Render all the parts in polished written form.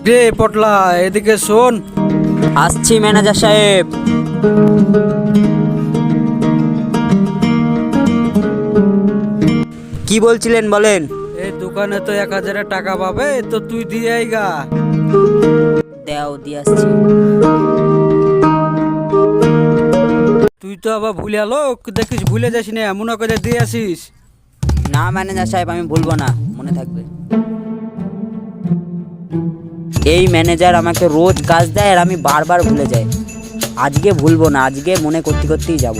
রে পটলা, এদিকে শোন। আসছি ম্যানেজার সাহেব। কি বলছিলেন বলেন। এই দোকানে তো 1000 টাকা পাবে, তো তুই দিয়ে আইগা। দেও দিয়ে আসছি। তুই তো আবার ভুলে আলো, দেখিস ভুলে যাস না, মনে করে দিয়ে আসিস। না ম্যানেজার সাহেব, আমি ভুলবো না, মনে থাকবে। এই ম্যানেজার আমাকে রোজ কাজ দেয় আর আমি বারবার ভুলে যাই। আজকে ভুলবো না, আজকে মনে করতে করতেই যাব।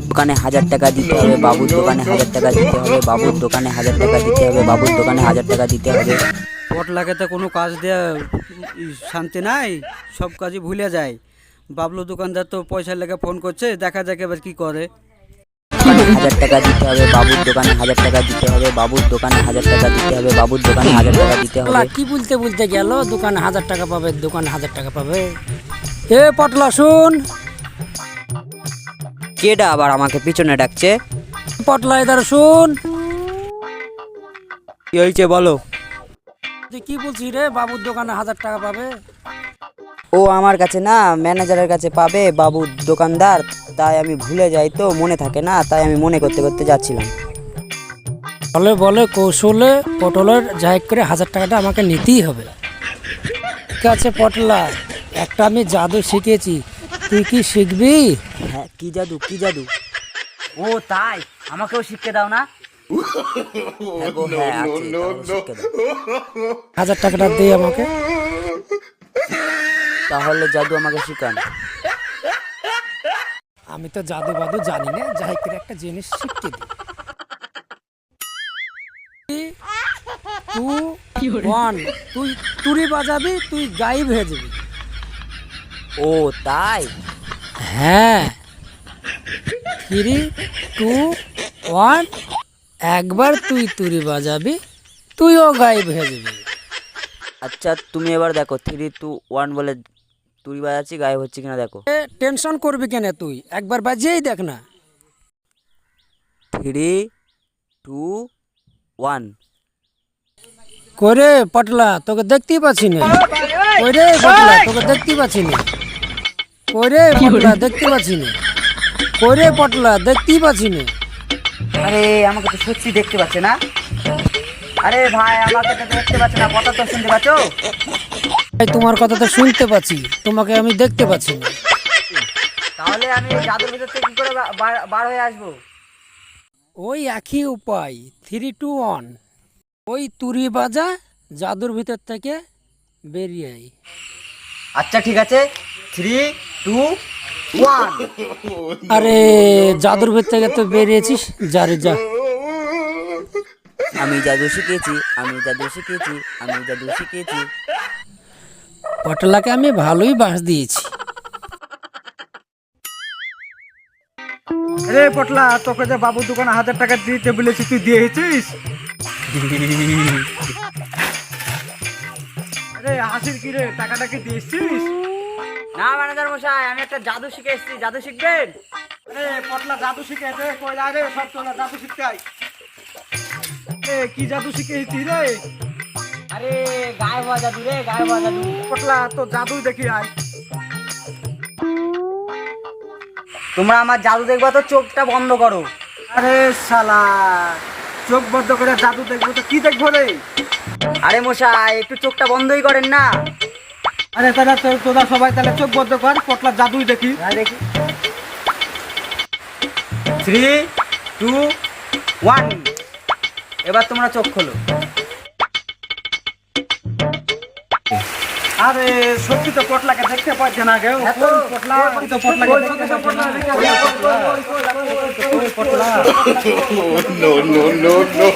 দোকানে 1000 টাকা দিতে হবে, বাবুর দোকানে 1000 টাকা দিতে হবে, বাবুর দোকানে 1000 টাকা দিতে হবে, বাবুর দোকানে 1000 টাকা দিতে হবে। পটলাকে তো কোনো কাজ দেয়া শান্তি নাই, সব কাজই ভুলে যায়। বাবলু দোকানদার তো পয়সার লেগে ফোন করছে, দেখা যাক এবার কি করে। 1000 টাকা দিতে হবে, বাবুর দোকানে 1000 টাকা দিতে হবে, বাবুর দোকানে 1000 টাকা দিতে হবে, বাবুর দোকানে 1000 টাকা দিতে হবে। কি বলতে বলতে গেল, দোকানে 1000 টাকা পাবে, দোকানে 1000 টাকা পাবে। এ পটলা শুন। কেডা আবার আমাকে পিছনে ডাকছে? পটলা এদার শুন। কি হয়েছে বলো। তুই কি বলছিস রে, বাবুর দোকানে 1000 টাকা পাবে? ও আমার কাছে না, ম্যানেজারের কাছে পাবে বাবুর দোকানদার, তাই আমি ভুলে যাই, তো মনে থাকে না, তাই আমি মনে করতে করতে যাচ্ছিলাম। বলে বলে কৌশলে পটলের যাই করে 1000 টাকাটা আমাকে নিতেই হবে। ঠিক আছে পটলা, একটা আমি জাদু শিখেছি, তুই কি শিখবি? হ্যাঁ, কি জাদু, কি জাদু? ও তাই, আমাকেও শিখতে দাও না। হ্যাঁ গো, হ্যাঁ আছে, তাহলে শিখতে দাও। 1000 টাকাটা দে আমাকে। তাহলে জাদু আমাকে শিখান। আমি তো জাদু বাদু জানি না, যাই করে একটা জিনিস শিখতে দিই। 2 1, তুই তুড়ি বাজাবি, তুই গায়েব হয়ে যাবি। ও তাই? হ্যাঁ। 3 2 1, একবার তুই তুড়ি বাজাবি, তুইও গায়েব হয়ে যাবি। আচ্ছা তুমি এবার দেখো, 3 2 1 বলে তুড়ি বাজাচ্ছি, গায়েব হচ্ছে কিনা দেখো। টেনশন করবি কেন, তুই একবার বাজিয়েই দেখ না। 3 2 1। করে পটলা, তোকে দেখতেই পাচ্ছি না। করে পটলা, তোকে দেখতেই পাচ্ছি না। করে পটলা, দেখতে পাচ্ছি না। করে পটলা, দেখতেই পাচ্ছি না। আরে আমাকে তো সত্যি দেখতে পাচ্ছে না। আরে ভাই, আমাকে তো দেখতে পাচ্ছে না, কথা তো শুনতে পাচ্ছো? ভাই, তোমার কথা তো শুনতে পাচ্ছি, তোমাকে আমি দেখতে পাচ্ছি না। তাহলে আমি এই জাদুর ভিতর থেকে কি করে বার হয়ে আসবো? ওই একই উপায়, 3 2 1। ওই তুড়ি বাজা, জাদুর ভিতর থেকে বেরিয়ে আই। আচ্ছা ঠিক আছে, 3 2 1। আরে জাদুর ভিতর থেকে তো বেরিয়েছিস, যা রে যা। আমি জাদু শিখেছি, আমি জাদু শিখেছি, আমি জাদু শিখেছি। পটলাকে আমি ভালোই বাঁশ দিয়েছি। রে পটলা, তোকে যে বাবুর দোকানে 1000 টাকা দিতে বলেছি, তুই দিয়েছিস? আরে হাসির কি রে, টাকাটা কি দিয়েছিস? না ম্যানেজার মশাই, আমি একটা জাদু শিখে এসেছি, জাদু শিখবেন? আরে পটলা জাদু শিখেছে, কই যা রে, সব তোলা জাদু শিখতে আই। এ কি জাদু শিখেছিস রে? আরে গায়ে হওয়া জাদু রে, গায়ে হওয়া জাদু। পটলা তো জাদুই দেখি আয়। তোমরা আমার জাদু দেখবা তো চোখটা বন্ধ করো। আরে শালা, চোখ বন্ধ করে জাদু দেখবো তো কি দেখবো রে? আরে মশাই, একটু চোখটা বন্ধই করেন না। আরে তাহলে তোরা সবাই তাহলে চোখ বন্ধ কর, পটলা জাদুই দেখি। দেখি। 3 2 1। এবার তোমরা চোখ খোলো। আরে সত্যি তো পটলাকে দেখতে পাচ্ছে না কেউ। পটলা তো পটলাকে দেখতে পাচ্ছে না। পটলা no, no, no, no.